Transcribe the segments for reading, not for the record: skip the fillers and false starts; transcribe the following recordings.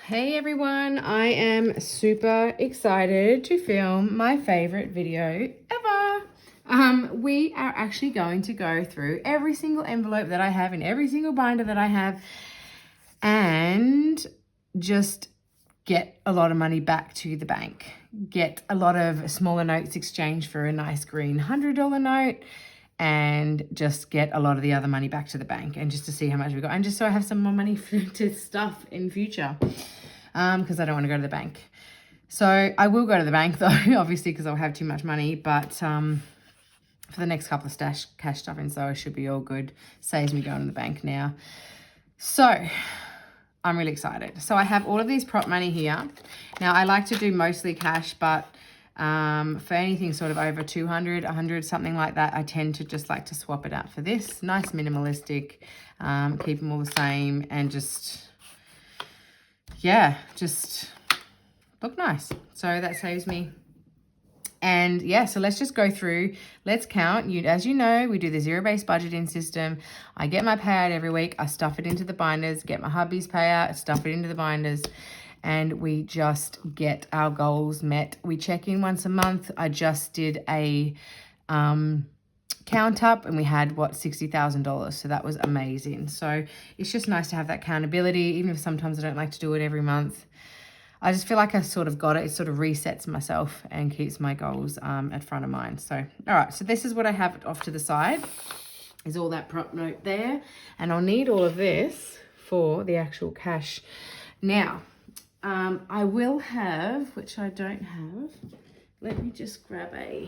Hey everyone, I am super excited to film my favorite video ever. We are actually going to go through every single envelope that I have in every single binder that I have and just get a lot of money back to the bank. Get a lot of smaller notes exchanged for a nice green $100 note and just get a lot of the other money back to the bank and just to see how much we got and just so I have some more money to stuff in future because I don't want to go to the bank. So I will go to the bank though, obviously, because I'll have too much money, but for the next couple of cash stuffing, so it should be all good. Saves me going to the bank now. So I'm really excited. So I have all of these prop money here. Now I like to do mostly cash, but for anything sort of over 200, 100, something like that, I tend to just like to swap it out for this. Nice minimalistic, keep them all the same and just, yeah, just look nice. So that saves me. And yeah, so let's just go through, let's count. As you know, we do the zero-based budgeting system. I get my payout every week. I stuff it into the binders, get my hubby's payout, stuff it into the binders, and we just get our goals met. We check in once a month. I just did a count up and we had, what, $60,000. So that was amazing. So it's just nice to have that accountability, even if sometimes I don't like to do it every month. I just feel like I sort of got it. It sort of resets myself and keeps my goals at front of mind. So, all right. So this is what I have off to the side, is all that prop note there. And I'll need all of this for the actual cash. Now, I will have, which I don't have. Let me just grab I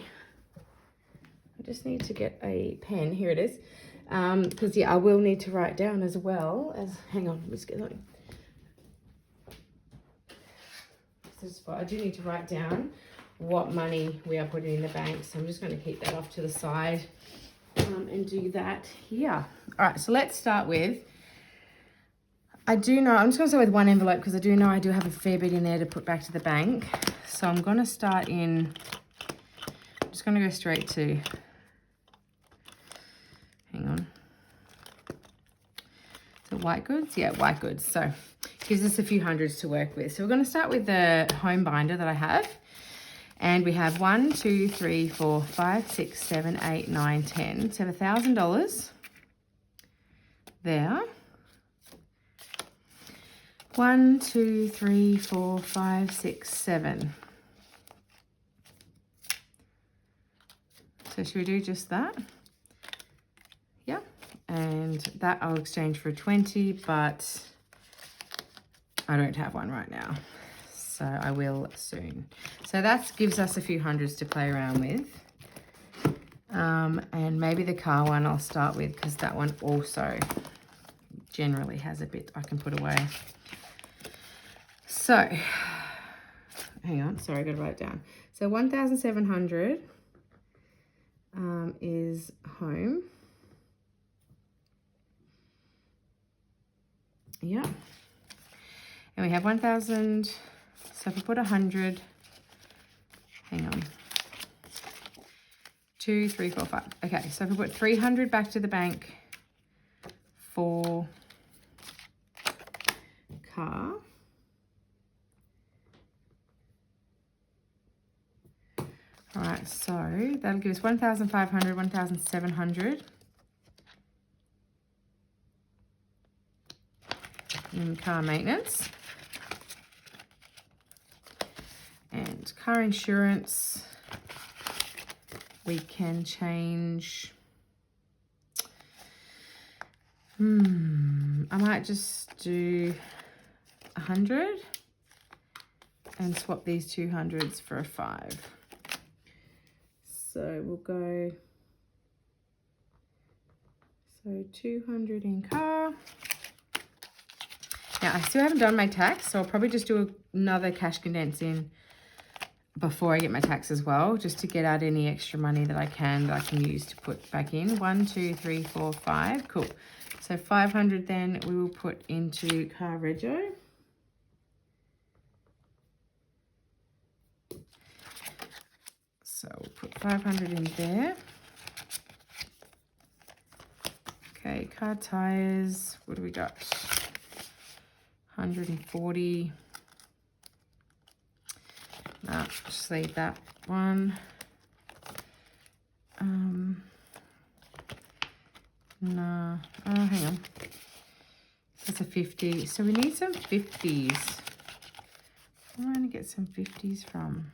just need to get a pen. Here it is. Because, yeah, I will need to write down as well as, hang on, let's get something. I do need to write down what money we are putting in the bank. So I'm just going to keep that off to the side and do that here. All right, so let's start with, I'm just going to start with one envelope because I do know I do have a fair bit in there to put back to the bank. So I'm going to start in, I'm just going to go straight to, hang on. Is it white goods? Yeah, white goods. So gives us a few hundreds to work with. So we're going to start with the home binder that I have. And we have 1, 2, 3, 4, 5, 6, 7, 8, 9, 10. So $1,000 there. 1, 2, 3, 4, 5, 6, 7. So should we do just that? Yeah. And that I'll exchange for 20, but I don't have one right now. So I will soon. So that gives us a few hundreds to play around with. And maybe the car one I'll start with because that one also generally has a bit I can put away. So, hang on, sorry, I got to write it down. So 1,700 is home. Yeah. And we have 1,000. So if we put 100, hang on. 2, 3, 4, 5. Okay, so if we put 300 back to the bank for car. All right, so that'll give us 1,500, 1,700 in car maintenance. And car insurance, we can change. I might just do 100 and swap these 200s for a 5. So we'll go, so 200 in car. Now I still haven't done my tax, so I'll probably just do another cash condensing before I get my tax as well, just to get out any extra money that I can use to put back in. 1, 2, 3, 4, 5. Cool. So 500 then we will put into car rego. So we'll put 500 in there. Okay, car tires. What do we got? 140. No, just leave that one. No. Oh, hang on. That's a 50. So we need some 50s. I'm going to get some 50s from.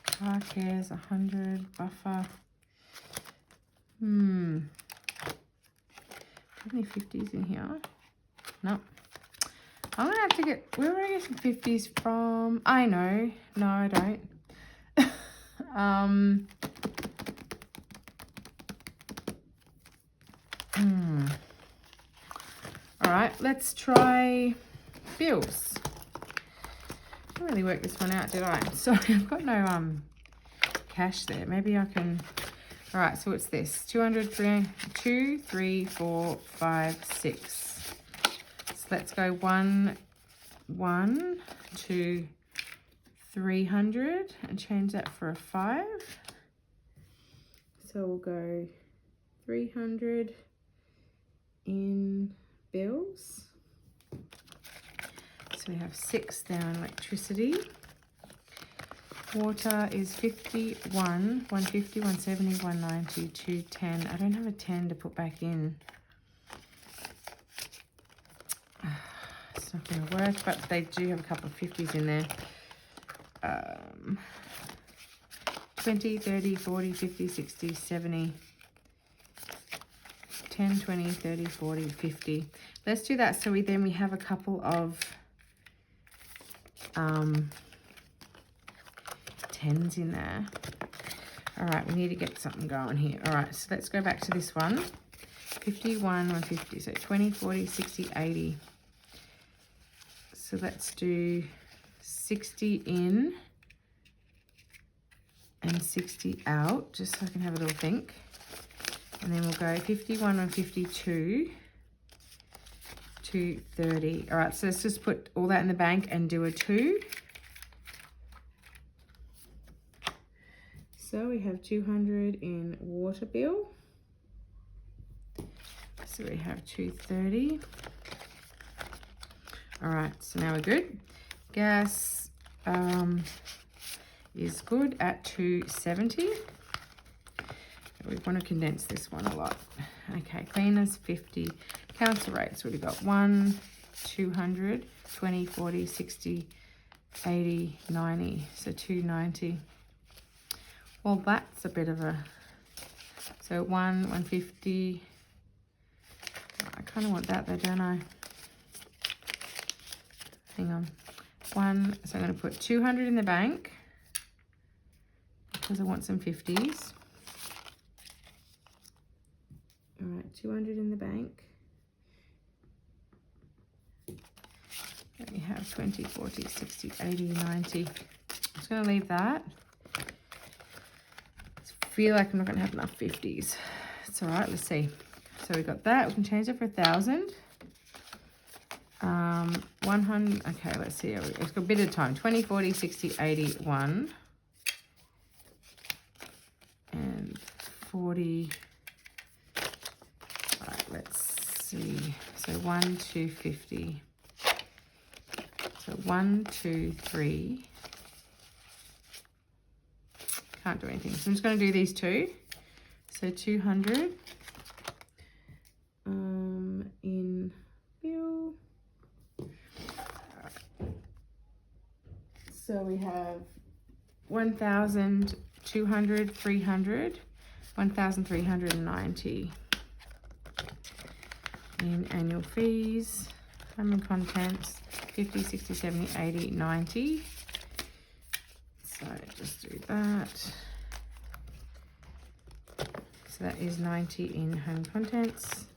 Car cares, 100. Buffer. Have any 50s in here? No. I'm going to have to get, where would I get some 50s from? I know. No, I don't. All right, let's try bills. I didn't really work this one out, did I? Sorry, I've got no cash there. Maybe I can. All right, so what's this? 200, 2, 3, 4, 5, 6. So let's go 1, 2, 300 and change that for a 5. So we'll go 300 in bills. So we have 6 there on electricity. Water is 51, 150, 170, 190, 210. I don't have a 10 to put back in. It's not going to work, but they do have a couple of 50s in there. 20, 30, 40, 50, 60, 70, 10, 20, 30, 40, 50. Let's do that so we have a couple of 10s in there. All right, we need to get something going here. All right, so let's go back to this one. 51, 150, so 20, 40, 60, 80. So let's do 60 in and 60 out, just so I can have a little think. And then we'll go 51, 152, 230. All right, so let's just put all that in the bank and do a 2. So we have 200 in water bill. So we have 230. All right, so now we're good. Gas is good at 270. We want to condense this one a lot. Okay, cleaners 50. Council rates, what have we got? 1, 200, 20, 40, 60, 80, 90. So 290. Well, that's a bit of a, so 150. I kind of want that though, don't I? Hang on. So I'm going to put 200 in the bank because I want some 50s. All right, 200 in the bank. Let me have 20, 40, 60, 80, 90. I'm just going to leave that. I feel like I'm not going to have enough 50s. It's all right, let's see. So we got that. We can change it for 1,000. 100. Okay, let's see. It's got a bit of time. 20, 40, 60, 80, 1. And 40. All right, let's see. So 1, 2, 50. So 1, 2, 3. Can't do anything. So I'm just going to do these two. So 200 in bill. So we have 1,200, 300, 1,390 in annual fees. Home contents 50, 60, 70, 80, 90. So just do that. So that is 90 in home contents.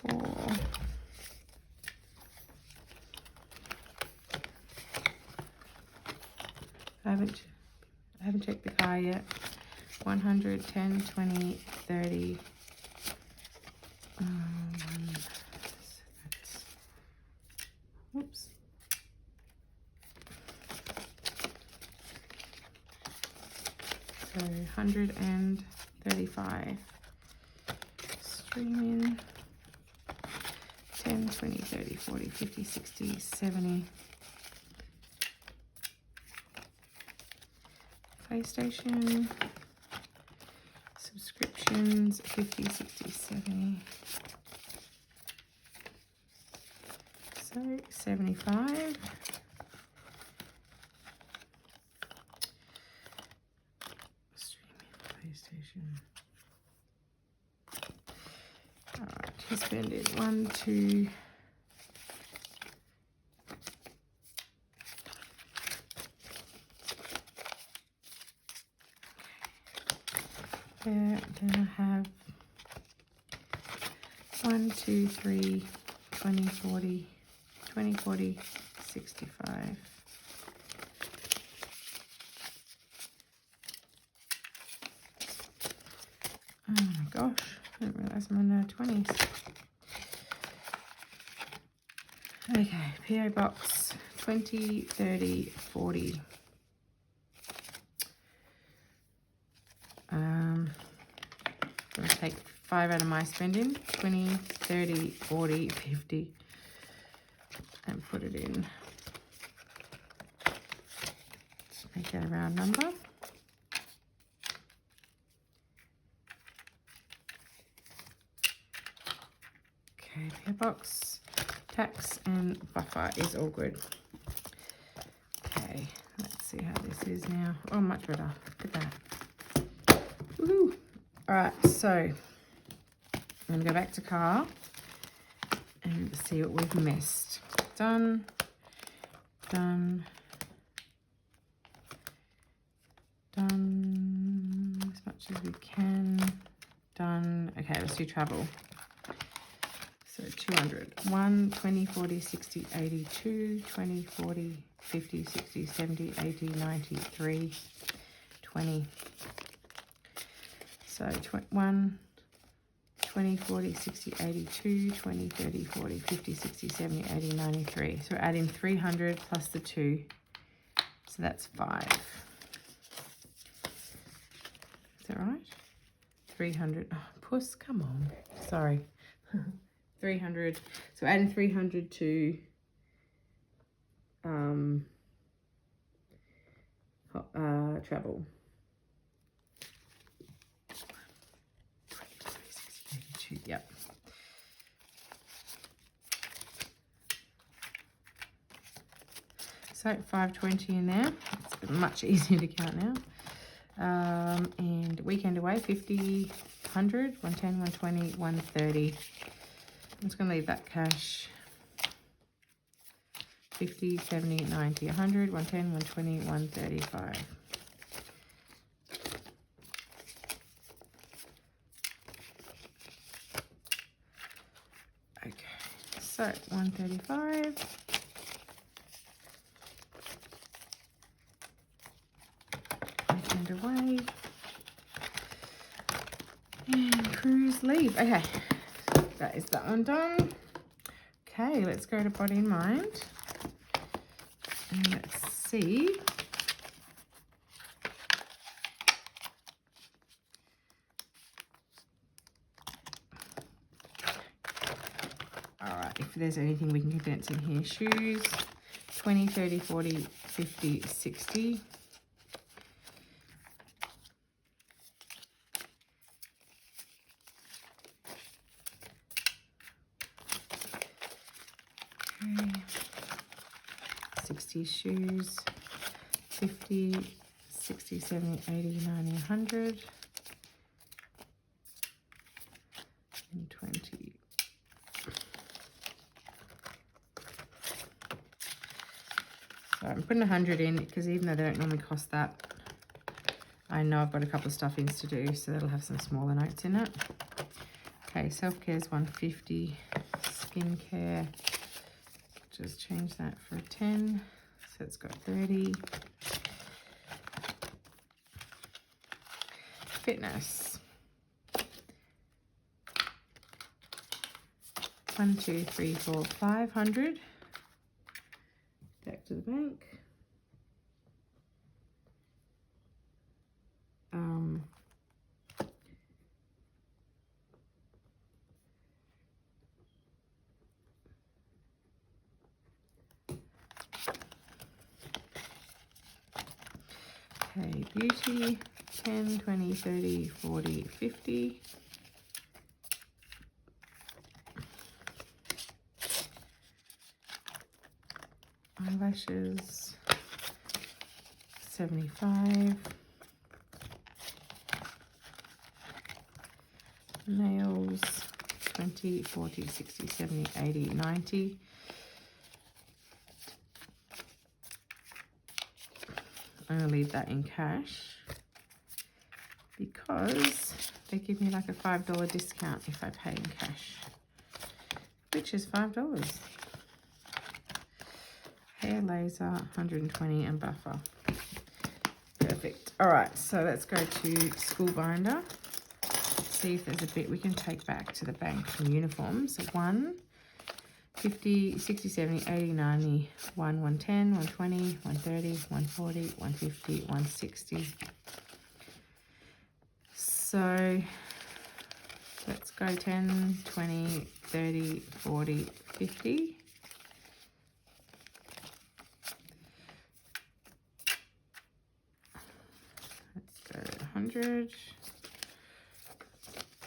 Cool. I haven't checked the car yet. 100, 10, 20, 30. Whoops. So 135. Stream in. 10, 20, 30, 40, 50, 60, 70. PlayStation. Subscriptions, 50, 60, 70. So 75. Streaming PlayStation. Alright, he's spending 1, 2. There, then I have 1, 2, 3, 20, 40, 20, 40, 65. Oh my gosh, I didn't realise I'm on the 20s. Okay, PO Box 20, 30, 40. I'm going to take 5 out of my spending, 20, 30, 40, 50, and put it in. Just make that a round number. Okay, PO Box, tax and buffer is all good. Okay, let's see how this is now. Oh, much better. Look at that. Woohoo! Alright, so I'm going to go back to car and see what we've missed. Done, done, done as much as we can. Done. Okay, let's do travel. So 200. 1, 20, 40, 60, 80, 2, 20, 40, 50, 60, 70, 80, 90, 3, 20. So 1, 20, 40, 60, 82, 20, 30, 40, 50, 60, 70, 80, 93. So we're adding 300 plus the 2. So that's 5. Is that right? 300. Oh, puss, come on. Sorry. 300. So adding 300 to travel. 82, yep. So 520 in there. It's much easier to count now. And weekend away, 50, 100, 110, 120, 130. I'm just going to leave that cash. 50, 70, 90, 100, 110, 120, 135. Okay, so 135. Weekend away. And cruise leave. Okay, that is that one done. Okay, let's go to body and mind. And let's see. All right, if there's anything we can condense in here. Shoes, 20, 30, 40, 50, 60. Okay. 60 shoes, 50, 60, 70, 80, 90, 100, and 20. So I'm putting 100 in because even though they don't normally cost that, I know I've got a couple of stuffings to do, so that'll have some smaller notes in it. Okay, self-care is 150, skincare, just change that for a 10, so it's got 30. Fitness, 1, 2, 3, 4, 500. Back to the bank. Okay, beauty, 10, 20, 30, 40, 50. Eyelashes, 75. Nails, 20, 40, 60, 70, 80, 90. I'm going to leave that in cash because they give me like a $5 discount if I pay in cash, which is $5. Hair laser, 120, and buffer. Perfect. All right, so let's go to school binder. See if there's a bit we can take back to the bank from uniforms. 1, 50, 60, 70, 80, 90, 1, 110, 120, 130, 140, 150, 160. So let's go 10, 20, 30, 40, 50. Let's go 100.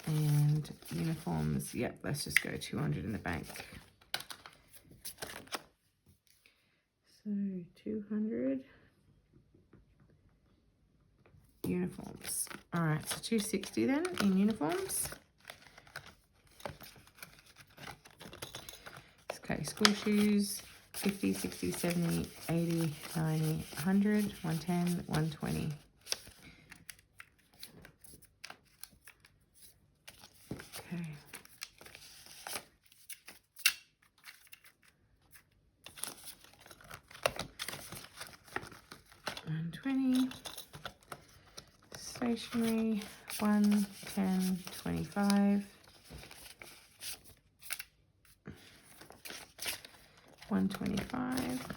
And uniforms, yep, let's just go 200 in the bank. So 200 uniforms. All right, so 260 then in uniforms. Okay, school shoes, 50, 60, 70, 80, 90, 100, 110, 120. Okay. 120. Stationery, 1, 10, 25. 125.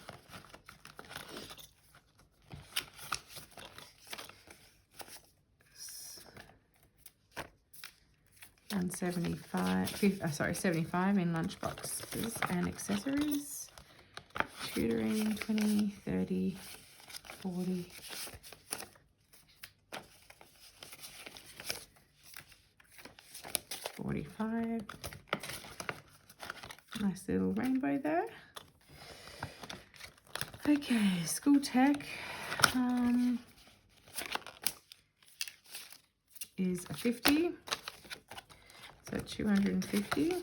And 75 in lunchboxes and accessories. Tutoring, 20, 30, 40. 45. Nice little rainbow there. Okay, school tech is a 50, so 250.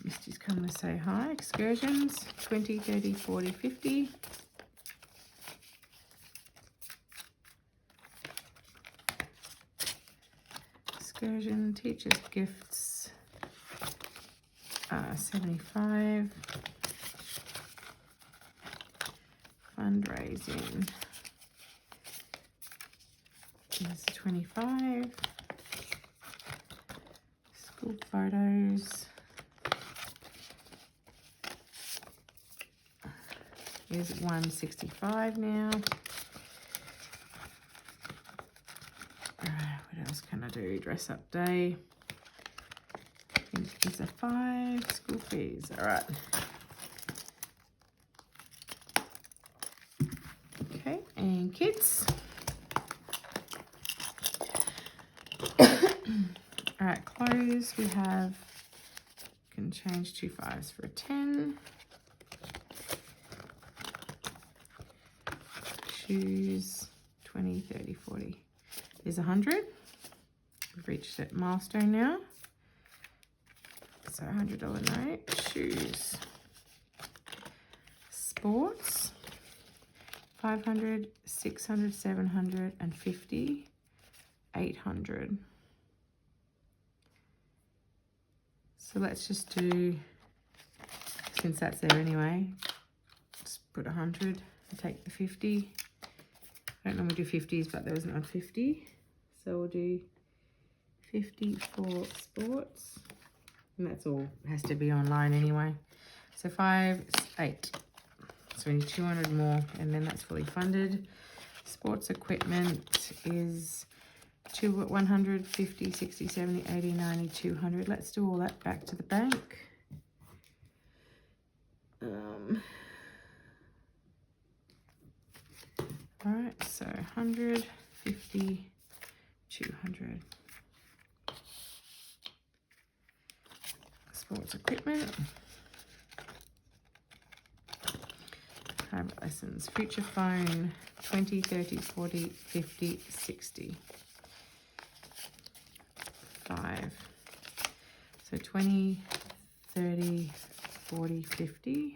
Misty's coming to say hi. Excursions, 20, 30, 40, 50. Excursion, teachers' gifts, 75. Fundraising is 25. School photos is 165 now. What else can I do? Dress up day. I think it's a 5. School fees. All right. Okay, and kids. All right, clothes. We have, can change 2 5s for a 10. Shoes, 20, 30, 40 is 100. We've reached that milestone now. So $100 note. Shoes. Sports, 500, 600, 750, 800. So let's just do, since that's there anyway, just put 100 and take the 50. I don't normally do 50s, but there was an odd 50. So we'll do 50 for sports. And that's all, has to be online anyway. So 5, 8. So we need 200 more, and then that's fully funded. Sports equipment is 100, 50, 60, 70, 80, 90, 200. Let's do all that back to the bank. All right, so 100, 50, 200. Sports equipment. Private lessons. Future phone. 20, 30, 40, 50, 60. 5. So 20, 30, 40, 50.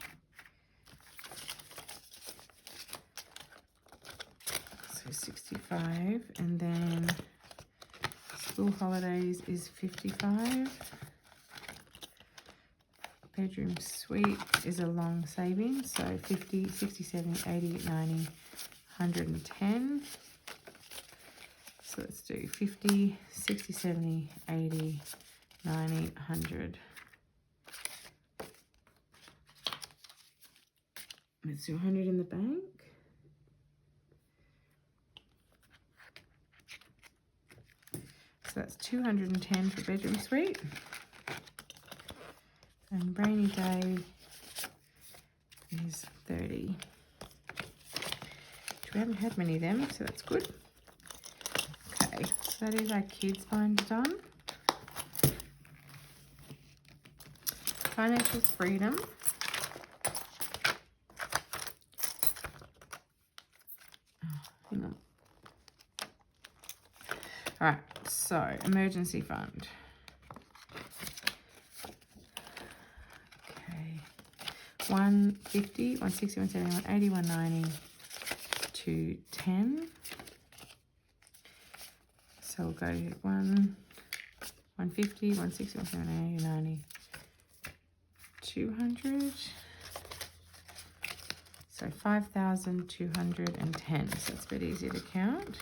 So 65. And then school holidays is 55. Bedroom suite is a long saving, so 50, 60, 70, 80, 90, 110. So let's do 50, 60, 70, 80, 90, 100. Let's do 100 in the bank. So that's 210 for bedroom suite. And rainy day is 30. We haven't had many of them, so that's good. Okay, so that is our kids binder done. Financial freedom. Oh, hang on. All right, so emergency fund. 150, 160, 170, 180, 190, 210. So we'll go 150, 160, 170, 180, 200. So 5,210. So it's a bit easier to count.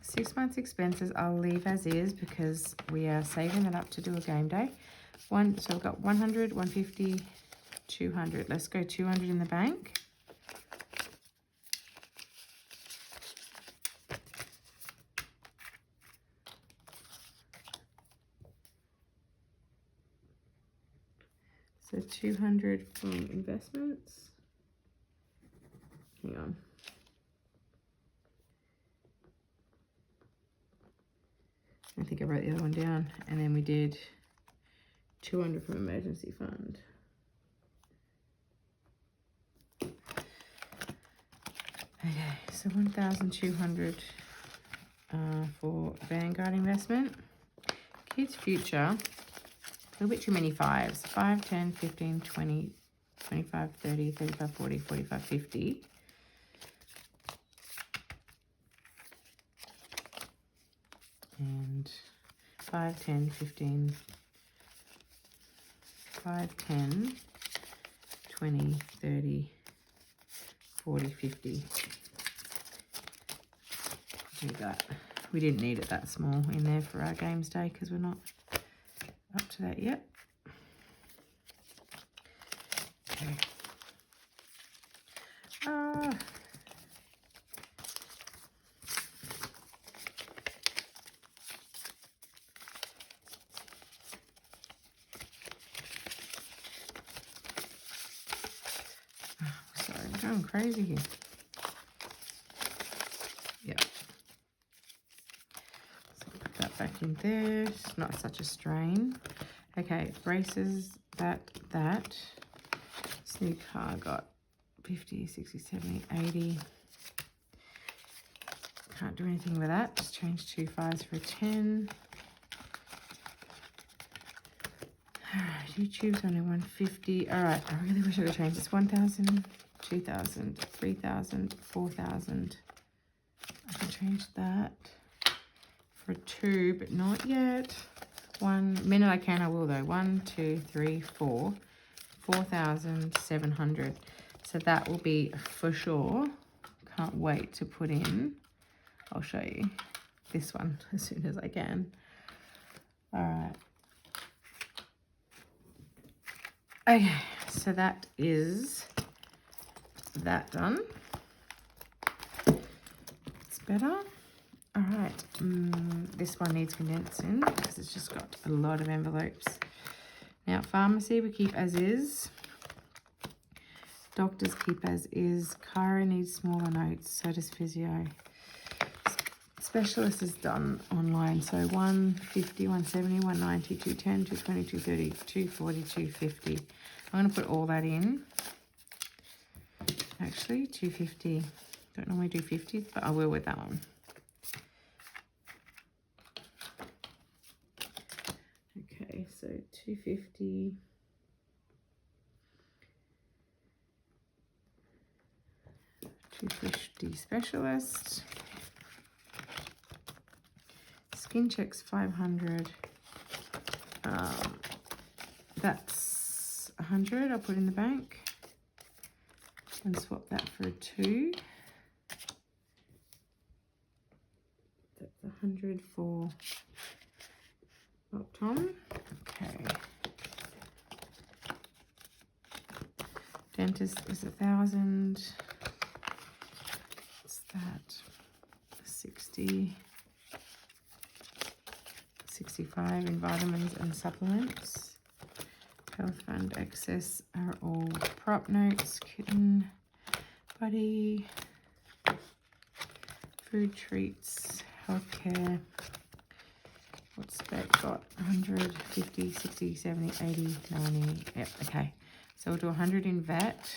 6 months expenses I'll leave as is because we are saving it up to do a game day. So we've got 100, 150, 200. Let's go 200 in the bank. So 200 from investments. Hang on. I think I wrote the other one down. And then we did 200 from emergency fund. Okay, so 1,200 for Vanguard investment. Kids Future, a little bit too many fives. 5, 10, 15, 20, 25, 30, 35, 40, 45, 50. And 5, 10, 15, 5, 10, 20, 30, 40, 50. Do that. We didn't need it that small in there for our games day because we're not up to that yet. Okay. Sorry, I'm going crazy here. Yeah. So put that back in there. It's not such a strain. Okay, braces, that. This new car got 50, 60, 70, 80. Can't do anything with that. Just change 2 5s for a 10. Alright, YouTube's only 150. Alright, I really wish I could change this. 1,000, 2,000, 3,000, 4,000. I can change that for a 2, but not yet. 1 minute I can, I will though. 1, 2, 3, 4. 4,700. So that will be for sure. Can't wait to put in. I'll show you this one as soon as I can. All right. Okay, so that is that done. It's better. All right, this one needs condensing because it's just got a lot of envelopes. Now, pharmacy we keep as is. Doctor's keepers is Cara needs smaller notes, so does physio. Specialist is done online, so 150, 170, 190, 210, 220, 230, 240, 250. I'm going to put all that in. Actually, 250. Don't normally do 50, but I will with that one. Okay, so 250. $250 specialist. Skin checks 500. That's 100. I'll put in the bank and swap that for a 2. That's 100 for Tom. Okay. Dentist is 1,000. What's that? 60. 65 in vitamins and supplements. Health fund excess are all prop notes. Kitten, Budgie, food treats, healthcare. What's that got? 100, 50, 60, 70, 80, 90. Yep, okay. So we'll do 100 in vet.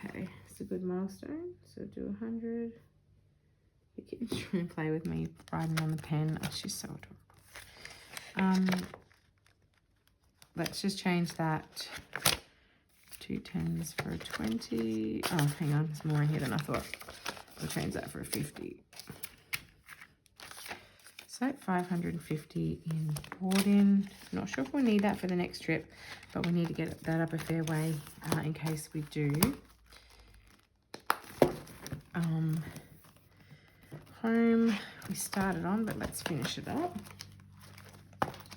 Okay, it's a good milestone. So do 100. The kitten's trying to play with me, writing on the pen. Oh, she's so adorable. Let's just change that. 2 10s for a 20. Oh, hang on, there's more in here than I thought. We'll change that for a 50. So 550 in boarding. Not sure if we'll need that for the next trip, but we need to get that up a fair way in case we do. Home we started on, but let's finish it up.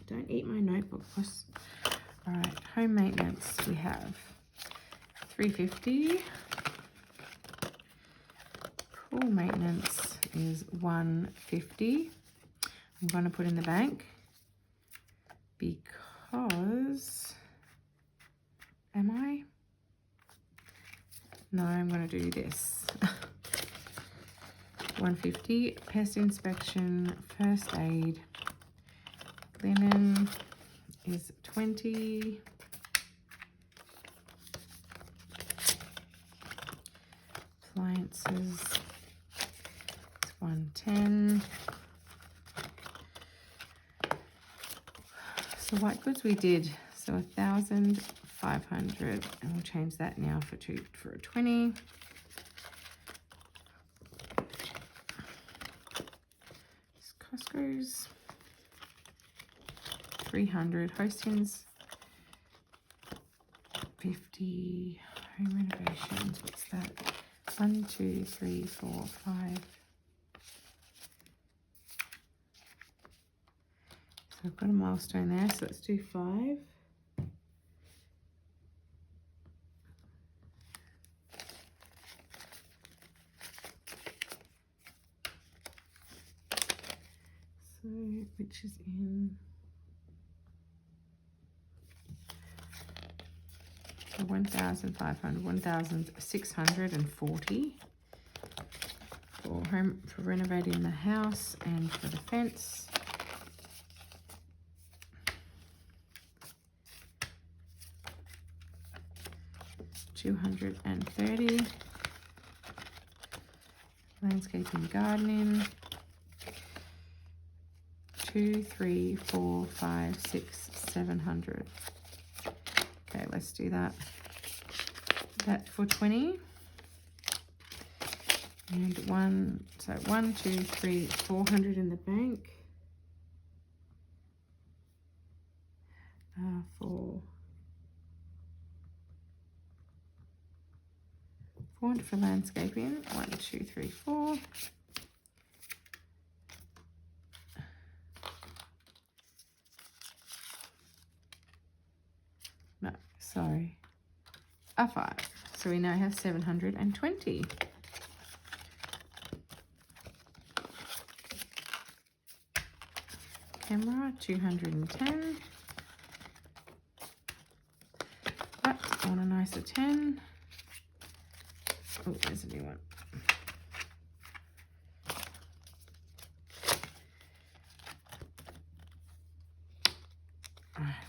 Don't eat my notebook. All right, home maintenance we have 350. Pool maintenance is 150. I'm going to put in the bank because am I? No, I'm going to do this. 150, pest inspection, first aid, linen is 20, appliances is 110. So white goods we did, so 1,500, and we'll change that now for a 20. Costco's 300, hostings 50, home renovations, what's that? 1 2 3 4 5. So I've got a milestone there, so let's do 5. So, which is in 1,500, 1,640 for renovating the house and for the fence. $230. Landscaping, gardening. 2 3 4 5 6 700. Okay, let's do that. That for 20. And 1 2 3 400 in the bank. For 400 for landscaping. 1 2 3 4. No, sorry. A 5. So we now have 720. camera, 210. But I want a nicer 10. Oh, there's a new one.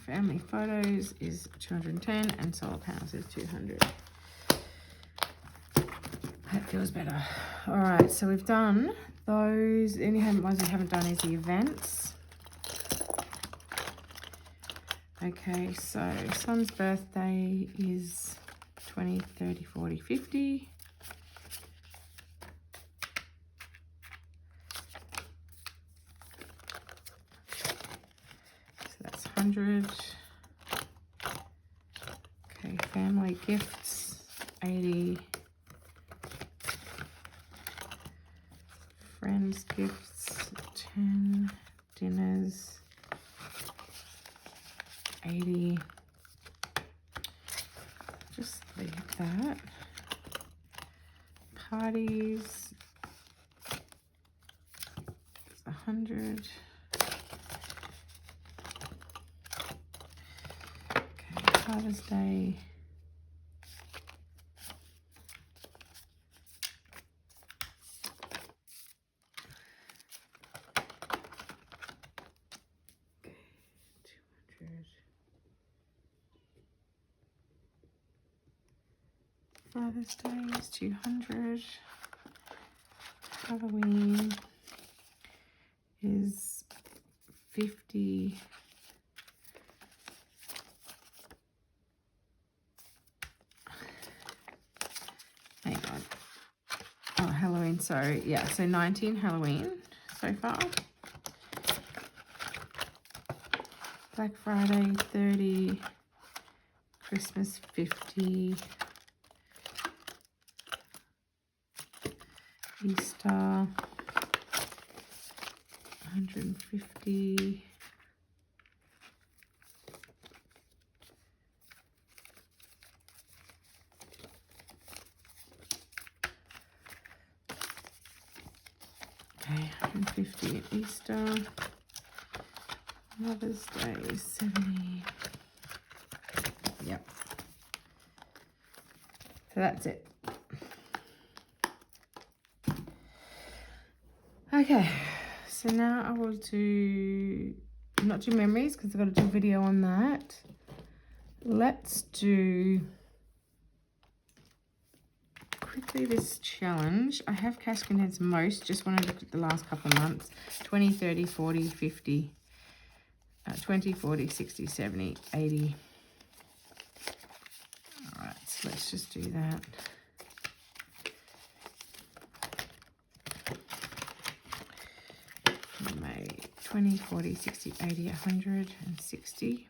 Family photos is 210 and solar panels is 200. That feels better. All right, so we've done those. The only ones we haven't done is the events. Okay, so son's birthday is 20, 30, 40, 50. So that's 100. Okay, family gifts, 80. Friends gifts, 10. Dinners, 80. Just leave that. Parties, 100. Okay, Father's Day. Father's Day is 200. Halloween is 50. Hang on. Oh, Halloween, sorry. Yeah, so 19 Halloween so far. Black Friday, 30. Christmas, 50. Easter, 150. Okay, 150 at Easter. Mother's Day is 70. Yep. So that's it. Okay, so now I will not do memories because I've got to do a video on that. Let's do quickly this challenge. I have cash condensed most, just when I looked at the last couple of months. 20, 30, 40, 50, 20, 40, 60, 70, 80. All right, so let's just do that. May 20, 40, 60, 80, 160.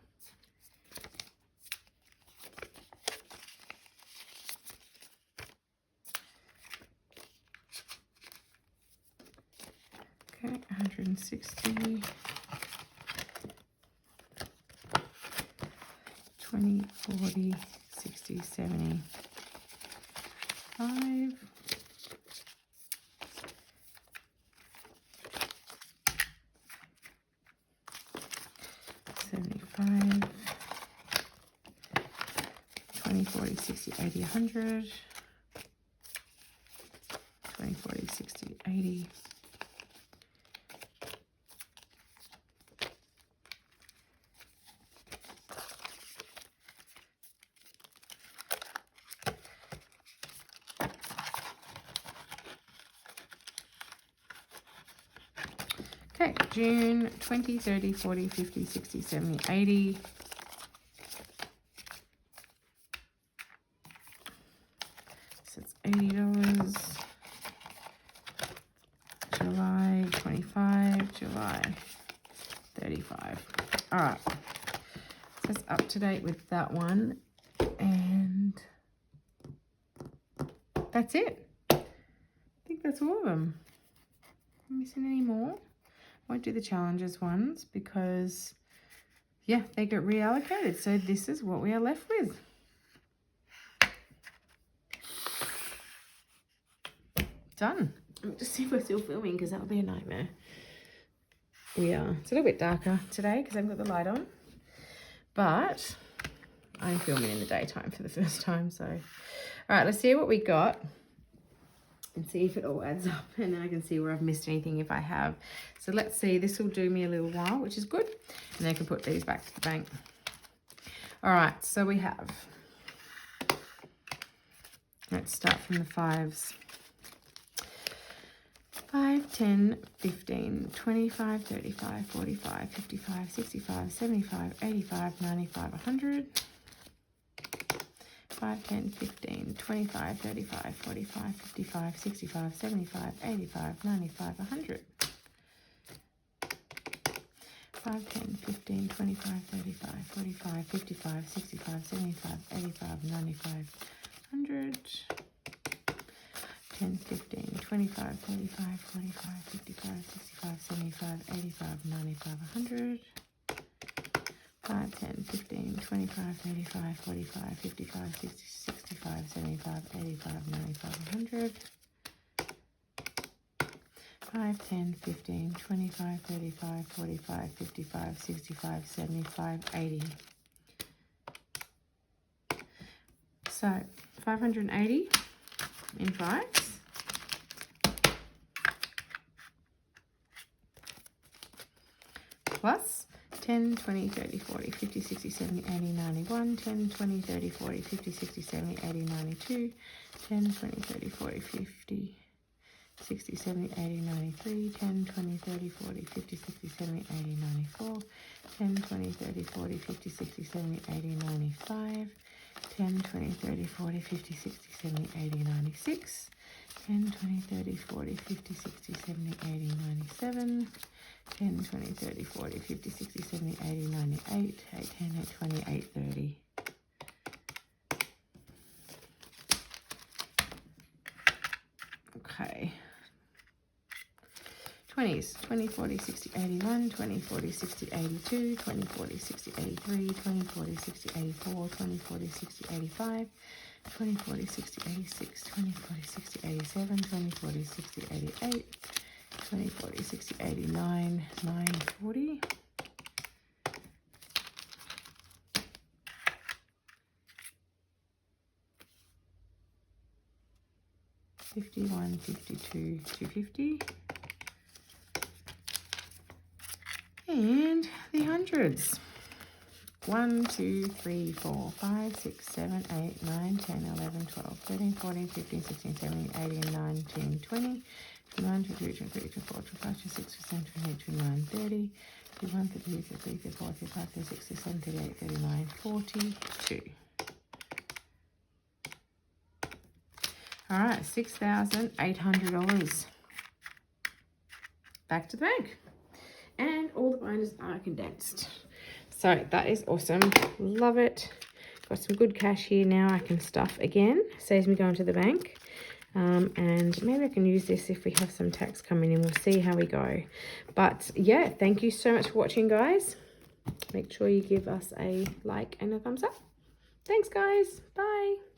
Okay, 160. 20, 40, 60, 70, 5. 75, 20, 40, 60, 80, 100, 20, 40, 60, 80, okay, June 20, 30, 40, 50, 60, 70, 80. So it's $80. July 25, July 35. All right. So it's up to date with that one. And that's it. I think that's all of them. Am I missing any more? Won't do the challenges ones because, yeah, they get reallocated. So this is what we are left with. Done. Let me just see if we're still filming because that would be a nightmare. It's a little bit darker today because I've got the light on. But I'm filming in the daytime for the first time. So, all right, let's see what we got. And see if it all adds up, and then I can see where I've missed anything if I have. So let's see, this will do me a little while, which is good. And then I can put these back to the bank. All right, so we have, let's start from the 5s. 5, 10, 15, 25, 35, 45, 55, 65, 75, 85, 95, 100. 5, 10, 15, 25, 35, 45, 55, 65, 75, 85, 95, 100. 5, 10, 15, 25, 35, 45, 55, 65, 75, 85, 95, 100. 10, 15, 25, 35, 45, 55, 65, 75, 85, 95, 100. 5, 10, 15, 25, 35, 45, 55, 60, 65, 75, 85, 95, 100. 5, 10, 15, 25, 35, 45, 55, 65, 75, 80. So 580 in 5s. Plus 10, 20, 30, 40, 50, 60, 70, 80, 91, 10, 20, 30, 40, 50, 60, 70, 80, 92, 10, 20, 30, 40, 50, 60, 70, 80, 93, 10, 20, 30, 40, 50, 60, 70, 80, 94, 10, 20, 30, 40, 50, 60, 70, 80, 95, 10, 20, 30, 40, 50, 60, 70, 80, 96, 10, 20, 30, 40, 50, 60, 70, 80, 97, 10, 20, 30, 40, 50, 60, 70, 80, 98, 8, 10, 8, 20, 8, 30. Okay. 20s, 20, 40, 60, 81, 20, 40, 60, 82, 20, 40, 60, 83, 20, 40, 60, 84, 20, 40, 60, 85, 20, 40, 60, 86, 20, 40, 60, 87, 20, 40, 60, 88, 20, 40, 60, 89, 9, 40. 51, 52, 250. And the hundreds. 1, 2, 3, 4, 5, 6, 7, 8, 9, 10, 11, 12, 13, 14, 15, 16, 17, 18, 19, 20, 21, 22, 23, 24, 25, 26, 27, 28, 29, 30, 31, 32, 33, 34, 35, 36, 37, 38, 39, 42. All right, $6,800. Back to the bank. And all the binders are condensed. So that is awesome. Love it. Got some good cash here now. I can stuff again. Saves me going to the bank. And maybe I can use this if we have some tax coming in. We'll see how we go. But yeah, thank you so much for watching, guys. Make sure you give us a like and a thumbs up. Thanks, guys. Bye.